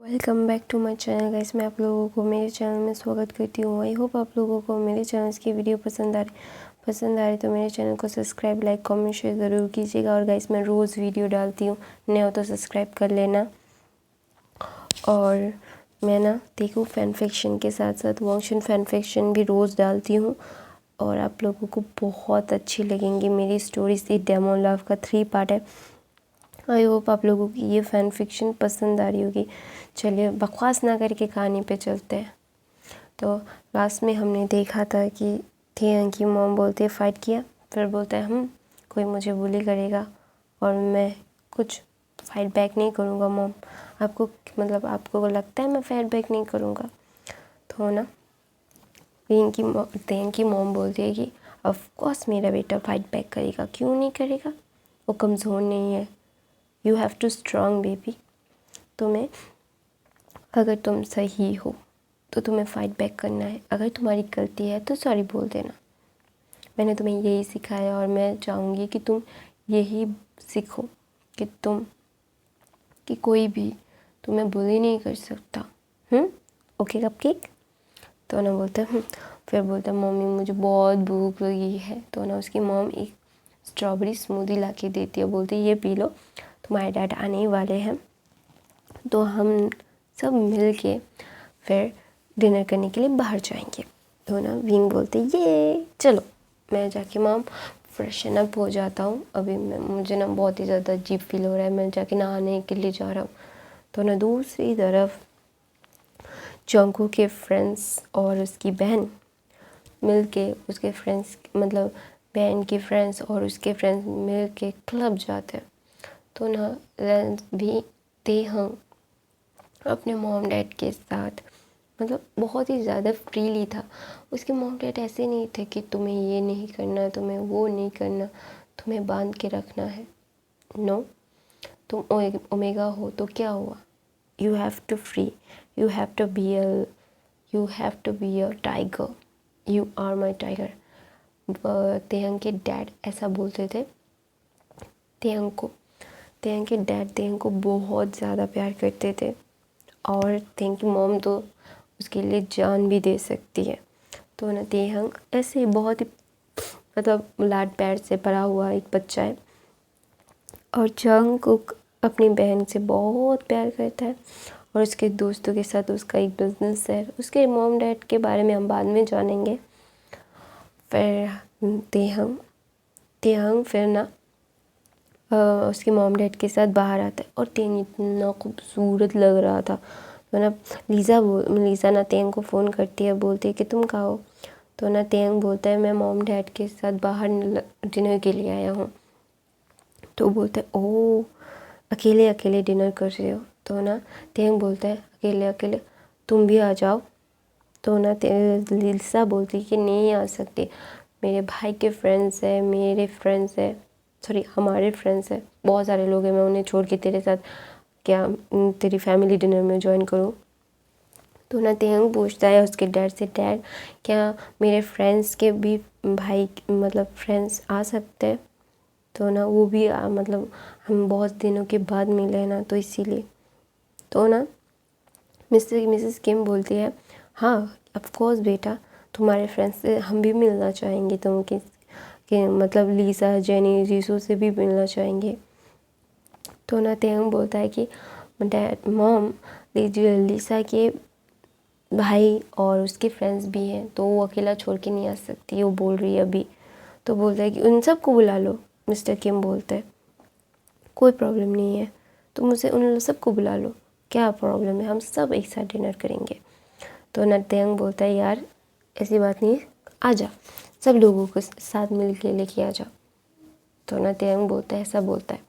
Welcome back to my channel guys. मैं आप लोगों को मेरे चैनल में स्वागत करती हूँ। आई होप आप लोगों को मेरे चैनल की वीडियो पसंद आ रही तो मेरे चैनल को सब्सक्राइब, लाइक, कमेंट, शेयर ज़रूर कीजिएगा। और गाइस मैं रोज़ वीडियो डालती हूँ, नए हो तो सब्सक्राइब कर लेना। और मैं ना देखो फैन फिक्शन के साथ साथ वॉन्गशन फैन फिक्शन भी रोज़ डालती हूँ और आप लोगों को बहुत अच्छी लगेंगी मेरी स्टोरीज। ये डेमन लव का 3 पार्ट है। आई होप आप लोगों की ये फ़ैन फिक्शन पसंद आ रही होगी। चलिए बकवास ना करके कहानी पे चलते हैं। तो लास्ट में हमने देखा था कि थियंग की मॉम बोलती है फ़ाइट किया, फिर बोलता है कोई मुझे बुली करेगा और मैं कुछ फ़ाइट बैक नहीं करूँगा मॉम। आपको लगता है मैं फ़ाइट बैक नहीं करूँगा? तो ना थियंग की मॉम बोलती है कि ऑफ कोर्स मेरा बेटा फ़ाइट बैक करेगा, क्यों नहीं करेगा, वो कमज़ोर नहीं है। You have to strong baby. अगर तुम सही हो तो तुम्हें फ़ाइट बैक करना है। अगर तुम्हारी गलती है तो सॉरी बोल देना। मैंने तुम्हें यही सिखाया और मैं चाहूँगी कि तुम यही सीखो कि कोई भी तुम्हें बुली नहीं कर सकता। Okay cupcake? तो ना बोलता है फिर बोलता है मम्मी मुझे बहुत भूख लगी है। तो ना उसकी मॉम एक स्ट्रॉबेरी स्मूदी ला के देती है, बोलती है ये पी लो, तुम्हारे डैड आने ही वाले हैं तो हम सब मिल के फिर डिनर करने के लिए बाहर जाएंगे। तो ना विंग बोलते ये चलो, मैं जाके मॉम फ्रेशन अप हो जाता हूँ। अभी मुझे ना बहुत ही ज़्यादा अजीब फील हो रहा है, मैं जाके नहाने के लिए जा रहा हूँ। तो ना दूसरी तरफ जंगू के फ्रेंड्स और उसकी बहन मिल के उसके फ्रेंड्स बहन के फ्रेंड्स और उसके फ्रेंड्स मिल के क्लब जाते हैं। तो ना रेंस भी तेहंग अपने मॉम डैड के साथ बहुत ही ज़्यादा फ्रीली था। उसके मॉम डैड ऐसे नहीं थे कि तुम्हें ये नहीं करना, तुम्हें वो नहीं करना, तुम्हें बांध के रखना है। नो, तुम ओमेगा हो तो क्या हुआ, you have to free, you have to be a tiger, you are my tiger. तेहंग के डैड ऐसा बोलते थे तेहंग को। तेहंग के डैड तेहंग को बहुत ज़्यादा प्यार करते थे और तेहंग की मॉम तो उसके लिए जान भी दे सकती है। तो ना तेहंग ऐसे बहुत ही लाड प्यार से भरा हुआ एक बच्चा है और जंगकुक अपनी बहन से बहुत प्यार करता है और उसके दोस्तों के साथ उसका एक बिजनेस है। उसके मॉम डैड के बारे में हम बाद में जानेंगे। फिर तेहंग फिर ना उसके मॉम डैड के साथ बाहर आता है और तेहंग इतना खूबसूरत लग रहा था। तो ना लीज़ा ना तेहंग को फ़ोन करती है, बोलती है कि तुम कहाँ हो? तो ना तेहंग बोलता है मैं मॉम डैड के साथ बाहर डिनर के लिए आया हूँ। तो बोलता है ओह अकेले अकेले डिनर कर रहे हो? तो ना तेहंग बोलता है अकेले अकेले, तुम भी आ जाओ। तो ना लीज़ा बोलती है कि नहीं आ सकती, मेरे भाई के फ्रेंड्स है, मेरे फ्रेंड्स है, सॉरी हमारे फ्रेंड्स है, बहुत सारे लोग हैं, मैं उन्हें छोड़ के तेरे साथ क्या तेरी फैमिली डिनर में ज्वाइन करूँ? तो ना तेहंग पूछता है उसके डैड से, डैड क्या मेरे फ्रेंड्स के भी भाई फ्रेंड्स आ सकते हैं? तो ना वो भी हम बहुत दिनों के बाद मिले हैं ना, तो इसीलिए। तो ना मिसेस किम बोलती है हाँ ऑफ कोर्स बेटा, तुम्हारे फ्रेंड्स से हम भी मिलना चाहेंगे, तुम लीसा, जेनी, जीसू से भी मिलना चाहेंगे। तो ना तेहंग बोलता है कि डैड मॉम लीसा के भाई और उसके फ्रेंड्स भी हैं तो वो अकेला छोड़ के नहीं आ सकती, वो बोल रही है अभी। तो बोलता है कि उन सबको बुला लो। मिस्टर किम बोलता है कोई प्रॉब्लम नहीं है, तुम उसे उन सबको बुला लो, क्या प्रॉब्लम है, हम सब एक साथ डिनर करेंगे। तो ना तेहंग बोलता है यार ऐसी बात नहीं है, आ जा, सब लोगों को साथ मिल के लेके आ जाओ। तो ना तेहंग बोलता है ऐसा बोलता है।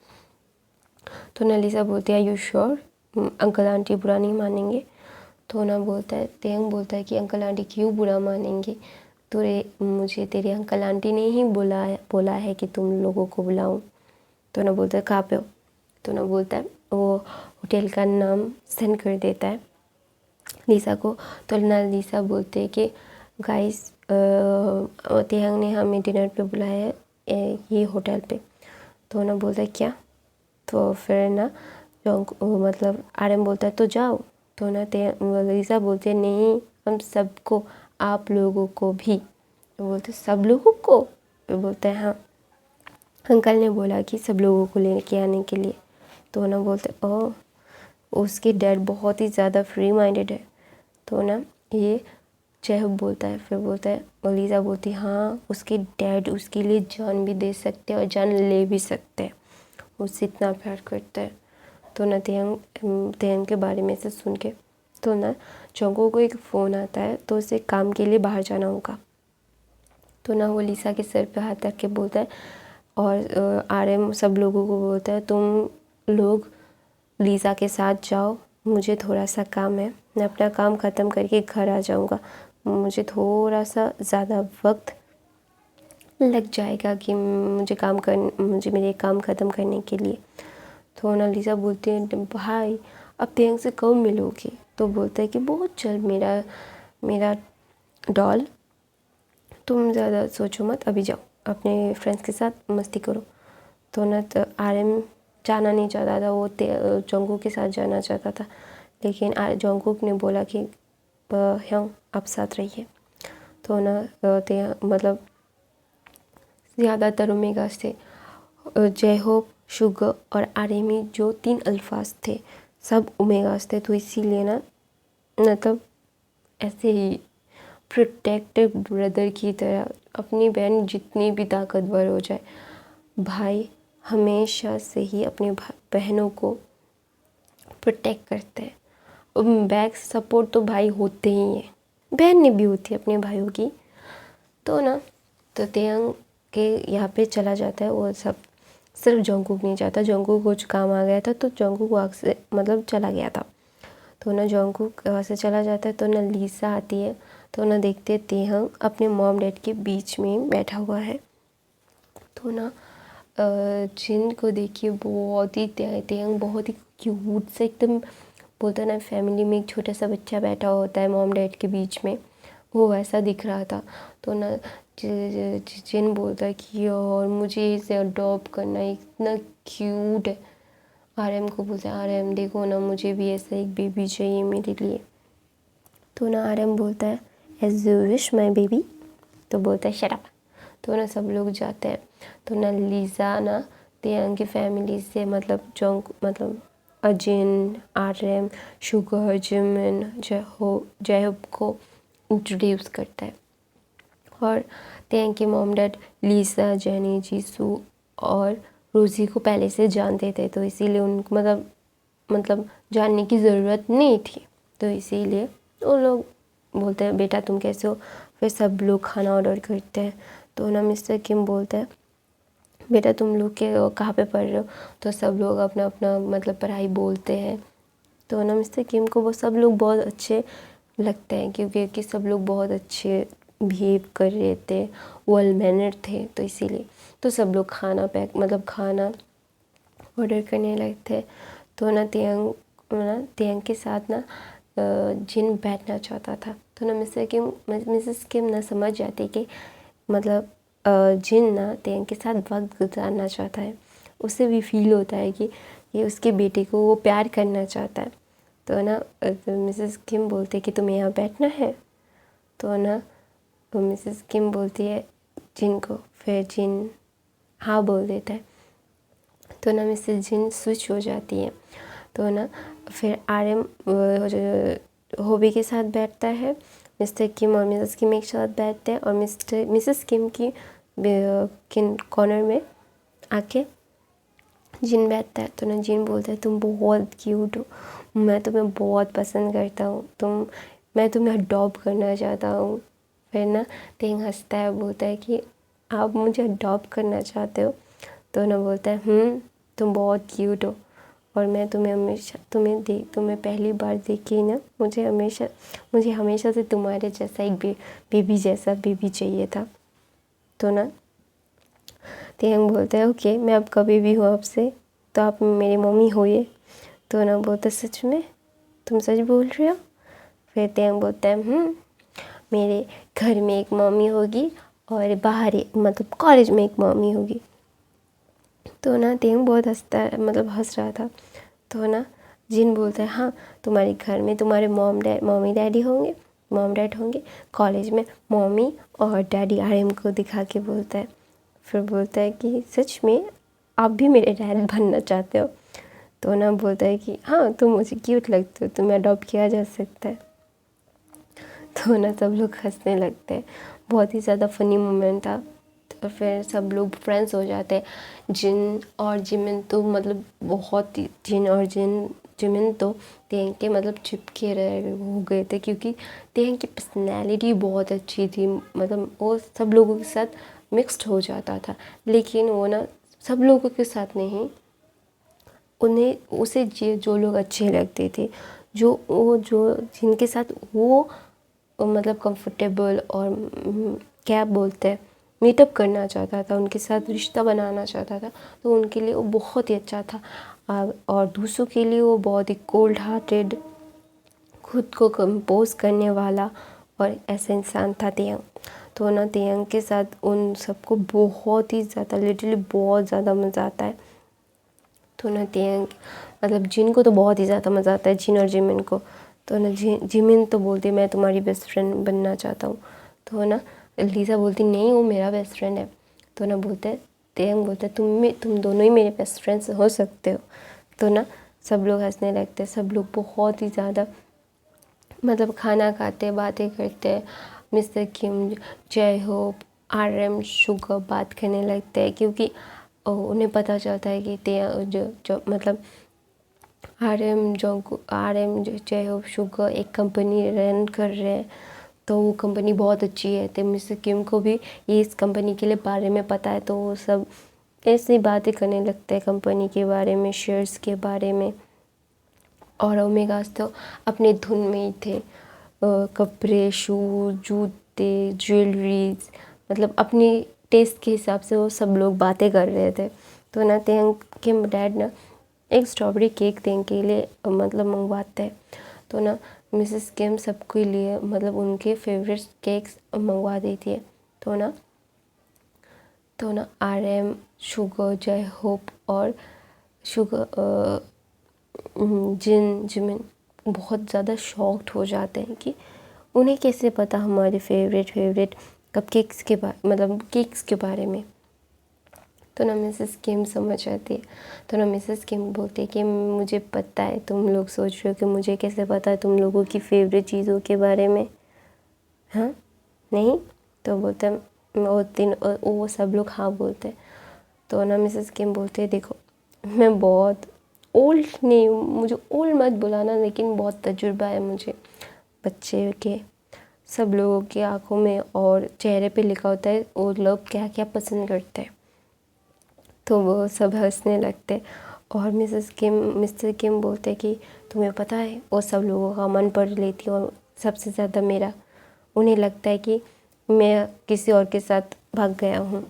तो ना लीसा बोलती है यू श्योर, अंकल आंटी बुरा नहीं मानेंगे? तो ना तेहंग बोलता है कि अंकल आंटी क्यों बुरा मानेंगे, मुझे तेरे अंकल आंटी ने ही बोला है कि तुम लोगों को बुलाऊं। तो ना बोलता है कहाँ पे हो? तो ना बोलता है वो होटल का नाम सेंड कर देता है लीसा को। तो ना लीसा बोलते हैं कि गाइस तेहंग ने हमें डिनर पे बुलाया है ये होटल पे। तो ना बोलता है क्या? तो फिर ना आरएम बोलता है तो जाओ, तो ना लीज़ा बोलती है नहीं, हम सबको, आप लोगों को भी। तो बोलते सब लोगों को? तो बोलते हैं हाँ, अंकल ने बोला कि सब लोगों को लेके आने के लिए। तो ना बोलते ओह, उसकी डैड बहुत ही ज़्यादा फ्री माइंडेड है। तो ना ये चेहब बोलता है, फिर बोलता है, और लीज़ा बोलती हाँ, उसके डैड उसके लिए जान भी दे सकते हैं और जान ले भी सकते हैं, उससे इतना प्यार करते हैं। तो ना तेयंग के बारे में से सुन के तो ना जंगकुक को एक फ़ोन आता है, तो उसे काम के लिए बाहर जाना होगा। तो ना वो लीसा के सर पे हाथ रख के बोलता है और RM सब लोगों को बोलता है तुम लोग लीसा के साथ जाओ, मुझे थोड़ा सा काम है, मैं अपना काम ख़त्म करके घर आ जाऊँगा, मुझे थोड़ा सा ज़्यादा वक्त लग जाएगा कि मुझे मेरे काम ख़त्म करने के लिए। तो ना लीसा बोलती है भाई अब तेयंग से कब मिलोगे? तो बोलता है कि बहुत जल्द मेरा डॉल, तुम ज़्यादा सोचो मत, अभी जाओ अपने फ्रेंड्स के साथ मस्ती करो। तो ना तो RM जाना नहीं चाहता था, वो जंगकुक के साथ जाना चाहता था, लेकिन जंगकुक ने बोला कि हाँ आप साथ रहिए। तो ना मतलब ज़्यादातर ओमेगास थे, जयहोप, शुगर और आर्मी, जो 3 अल्फाज थे सब ओमेगास थे। तो इसीलिए ना मतलब ऐसे ही प्रोटेक्टिव ब्रदर की तरह अपनी बहन जितनी भी ताकतवर हो जाए, भाई हमेशा से ही अपने बहनों को प्रोटेक्ट करते हैं। बैक सपोर्ट तो भाई होते ही हैं, बहन ने भी होती है अपने भाइयों की। तो ना तो तेयंग के यहाँ पे चला जाता है, वो सब सिर्फ जंगकुक नहीं जाता, जंगकुक कुछ काम आ गया था तो जंगकुक वहाँ से मतलब चला गया था। तो ना जंगकुक वहाँ से चला जाता है, तो ना लीसा आती है, तो ना देखते तेयंग अपने मॉम डैड के बीच में बैठा हुआ है। तो ना जिन को देखिए बहुत ही तेयंग बहुत ही क्यूट से एकदम, बोलता है ना फैमिली में एक छोटा सा बच्चा बैठा होता है मॉम डैड के बीच में, वो वैसा दिख रहा था। तो ना जिन बोलता है कि और मुझे इसे अडॉप्ट करना है, इतना क्यूट है। RM को बोलता है RM देखो ना, मुझे भी ऐसा एक बेबी चाहिए मेरे लिए। तो ना RM बोलता है as you wish my baby. तो बोलता है शट अप। तो ना सब लोग जाते हैं। तो ना लीज़ा ना तेयंग की फैमिली से मतलब अजिन, RM, शुगर, जिमिन, जयहोप को इंट्रोड्यूस करता है। और तेयंग के मॉम डैड लीसा, जेनी, जीसू और रोज़ी को पहले से जानते थे, तो इसीलिए उनको मतलब जानने की ज़रूरत नहीं थी। तो इसीलिए वो लोग बोलते हैं बेटा तुम कैसे हो। फिर सब लोग खाना ऑर्डर करते हैं। तो ना मिस्टर किम बोलता है बेटा तुम लोग कहाँ पे पढ़ रहे हो? तो सब लोग अपना अपना मतलब पढ़ाई बोलते हैं। तो ना मिस्टर किम को वो सब लोग बहुत अच्छे लगते हैं, क्योंकि सब लोग बहुत अच्छे बिहेव कर रहे थे, वेल मैनर्ड थे, तो इसीलिए तो सब लोग खाना ऑर्डर करने लगे थे। तो ना तेयंग के साथ ना जिन बैठना चाहता था। तो ना मिसेस किम ना समझ जाती कि मतलब जिन ना तेयंग के साथ वक्त गुजारना चाहता है, उसे भी फील होता है कि ये उसके बेटे को वो प्यार करना चाहता है। तो ना मिसेस किम बोलती है कि तुम्हें यहाँ बैठना है। तो ना मिसेस किम बोलती है जिन को, फिर जिन हाँ बोल देता है। तो ना मिसेस जिन स्विच हो जाती है। तो ना फिर RM होबी के साथ बैठता है, मिस्टर किम और मिसेस किम एक साथ बैठते हैं, और मिसेस किम की कॉर्नर में आके जिन बैठता है। तो ना जिन बोलता है तुम बहुत क्यूट हो, मैं तुम्हें बहुत पसंद करता हूँ, मैं तुम्हें अडॉप्ट करना चाहता हूँ। फिर ना तेयंग हंसता है, बोलता है कि आप मुझे अडॉप्ट करना चाहते हो? तो ना बोलता है तुम बहुत क्यूट हो, और मैं तुम्हें हमेशा तुम्हें पहली बार देखी ही ना, मुझे हमेशा से तुम्हारे जैसा एक बेबी जैसा बेबी चाहिए था। तो ना तेयंग बोलता है ओके मैं अब कभी भी हूँ आपसे, तो आप मेरी मम्मी हो ये। तो ना बोलता है सच में, तुम सच बोल रहे हो? फिर तेयंग बोलता है मेरे घर में एक मम्मी होगी और बाहर मतलब कॉलेज में एक मम्मी होगी। तो ना तेयंग बहुत हंस रहा था। तो ना जिन बोलता है हाँ तुम्हारे घर में तुम्हारे मॉम डैड होंगे, कॉलेज में मॉमी और डैडी आर्यन को दिखा के बोलता है। फिर बोलता है कि सच में आप भी मेरे डैड बनना चाहते हो? तो ना बोलता है कि हाँ तुम मुझे क्यूट लगते हो, तुम्हें अडॉप्ट किया जा सकता है। तो ना सब लोग हंसने लगते हैं, बहुत ही ज़्यादा फनी मोमेंट था। तो फिर सब लोग फ्रेंड्स हो जाते हैं। जिन और जिमिन तो मतलब बहुत ही जिमिन तो तेंग के मतलब चिपके रह हो गए थे, क्योंकि तेंग की पर्सनैलिटी बहुत अच्छी थी। मतलब वो सब लोगों के साथ मिक्स्ड हो जाता था, लेकिन वो ना सब लोगों के साथ नहीं, उसे जो लोग अच्छे लगते थे, जो जिनके साथ वो मतलब कंफर्टेबल और क्या बोलते हैं मीटअप करना चाहता था, उनके साथ रिश्ता बनाना चाहता था, तो उनके लिए वो बहुत ही अच्छा था। और दूसरों के लिए वो बहुत ही कोल्ड हार्टेड, खुद को कंपोज करने वाला और ऐसा इंसान था तेयंग। तो ना तेयंग के साथ उन सबको बहुत ही ज़्यादा लिटरली बहुत ज़्यादा मज़ा आता है। तो ना तेयंग मतलब जिन को तो बहुत ही ज़्यादा मज़ा आता है, जिन और जिमिन को। तो ना जिमिन तो बोलती मैं तुम्हारी बेस्ट फ्रेंड बनना चाहता हूँ। तो ना लीज़ा बोलती नहीं वो मेरा बेस्ट फ्रेंड है। तो ना तेयंग बोलता है तुम दोनों ही मेरे बेस्ट फ्रेंड्स हो सकते हो। तो ना सब लोग हंसने लगते हैं, सब लोग बहुत ही ज़्यादा मतलब खाना खाते बातें करते। मिस्टर किम, जय होप, RM, शुगर बात करने लगते हैं, क्योंकि उन्हें पता चलता है कि जो मतलब RM जय होप शुगर एक कंपनी रन कर रहे हैं, तो वो कंपनी बहुत अच्छी है। तो मिस्टर किम को भी ये इस कंपनी के लिए बारे में पता है, तो वो सब ऐसी बातें करने लगते हैं कंपनी के बारे में, शेयर्स के बारे में। और ओमेगास तो अपने धुन में ही थे, कपड़े, शूज, जूते, ज्वेलरीज, मतलब अपनी टेस्ट के हिसाब से वो सब लोग बातें कर रहे थे। तो ना तेंग के डैड ना एक स्ट्रॉबेरी केक तेंग के लिए मतलब मंगवाते हैं। तो ना मिसेस किम सबके लिए मतलब उनके फेवरेट केक्स मंगवा देती है। तो ना RM, शुगर, जय होप और जिमिन बहुत ज़्यादा शॉक्ड हो जाते हैं कि उन्हें कैसे पता हमारे फेवरेट कपकेक्स के मतलब केक्स के बारे में। तो ना मिसेस किम समझ आती है। तो ना मिसेस किम बोलती है कि मुझे पता है तुम लोग सोच रहे हो कि मुझे कैसे पता है तुम लोगों की फेवरेट चीज़ों के बारे में, हाँ नहीं? तो बोलते हैं वो सब लोग हाँ बोलते हैं। तो ना मिसेस किम बोलते हैं देखो मैं बहुत ओल्ड नहीं, मुझे ओल्ड मत बुलाना, लेकिन बहुत तजुर्बा है मुझे बच्चे के। सब लोगों की आंखों में और चेहरे पे लिखा होता है वो लोग क्या क्या पसंद करते हैं। तो वो सब हंसने लगते। और मिस्टर किम बोलते कि तुम्हें पता है वो सब लोगों का मन पढ़ लेती और सबसे ज़्यादा मेरा। उन्हें लगता है कि मैं किसी और के साथ भाग गया हूँ।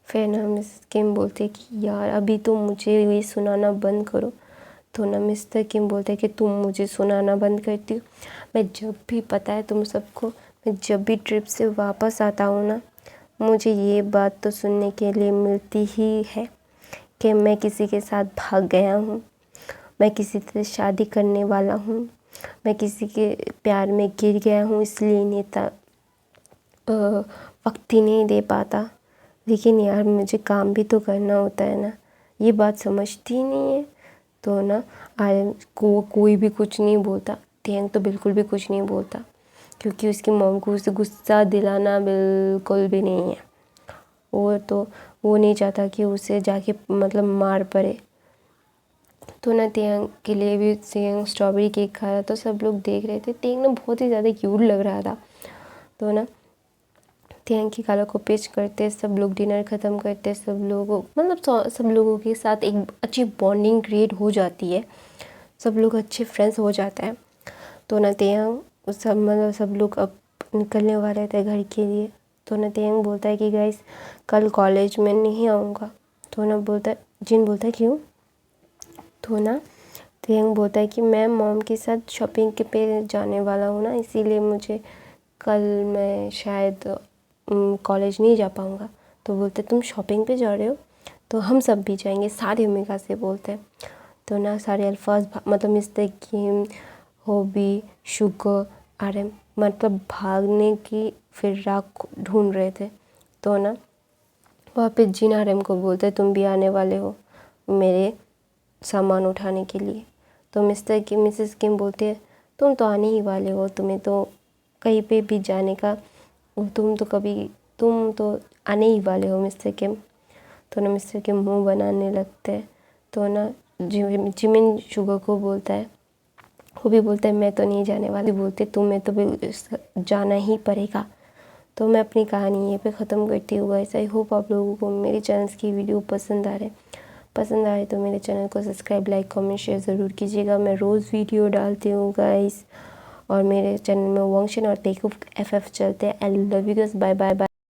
फिर ना मिस किम बोलते कि यार अभी तुम मुझे ये सुनाना बंद करो। तो ना मिस्टर किम बोलते कि तुम मुझे सुनाना बंद करती हो। मैं जब भी पता है तुम सबको, मैं जब भी ट्रिप से वापस आता हूँ ना, मुझे ये बात तो सुनने के लिए मिलती ही है कि मैं किसी के साथ भाग गया हूँ, मैं किसी से शादी करने वाला हूँ, मैं किसी के प्यार में गिर गया हूँ, इसलिए नेता वक्त ही नहीं दे पाता। लेकिन यार मुझे काम भी तो करना होता है ना, ये बात समझती ही नहीं है। तो ना आर्यन को कोई भी कुछ नहीं बोलता, तेंग तो बिल्कुल भी कुछ नहीं बोलता, क्योंकि उसकी मॉम को उसे गुस्सा दिलाना बिल्कुल भी नहीं है। वो नहीं चाहता कि उसे जाके मतलब मार पड़े। तो ना तेंग के लिए भी तेंग स्ट्रॉबेरी केक खा रहा, तो सब लोग देख रहे थे। तेंग ना बहुत ही ज़्यादा क्यूट लग रहा था। तो ना तेंग की खाला को पेश करते, सब लोग डिनर ख़त्म करते, सब लोगों मतलब सब लोगों के साथ एक अच्छी बॉन्डिंग क्रिएट हो जाती है, सब लोग अच्छे फ्रेंड्स हो जाते हैं। तो ना तेंग सब लोग अब निकलने वाले थे घर के लिए। तो ना तेंग बोलता है कि गाइस कल कॉलेज में नहीं आऊँगा। तो ना जिन बोलता है क्यों? तो ना तेंग बोलता है कि मैं मॉम के साथ शॉपिंग के पे जाने वाला हूँ ना, इसीलिए मुझे कल मैं शायद कॉलेज नहीं जा पाऊँगा। तो बोलते तुम शॉपिंग पे जा रहे हो, तो हम सब भी जाएंगे, सारे ओमेगा से बोलते हैं। तो ना सारे अल्फाज मतलब मिस्टर किम, हॉबी, शुगर, आरएम मतलब भागने की फिराक ढूंढ रहे थे। तो ना वहाँ पे जिन आरएम को बोलते तुम भी आने वाले हो मेरे सामान उठाने के लिए। तो मिसेस किम बोलते हैं तुम तो आने ही वाले हो, तुम्हें तो कहीं पे भी जाने का, तुम तो आने ही वाले हो मिस्टर किम। तो ना मिस्टर किम मुंह बनाने लगते हैं। तो ना जिमिन शुगर को बोलता है, वो भी बोलता है मैं तो नहीं जाने वाली, बोलते तुम्हें तो भी जाना ही पड़ेगा। तो मैं अपनी कहानी यहीं पे ख़त्म करती हूँ गाइस। आई होप आप लोगों को मेरे चैनल की वीडियो पसंद आए तो मेरे चैनल को सब्सक्राइब, लाइक, कमेंट, शेयर ज़रूर कीजिएगा। मैं रोज़ वीडियो डालती हूँ गाइस, और मेरे चैनल में वॉन्गशन और टेकऑफ FF चलते हैं। I love you guys, bye bye bye.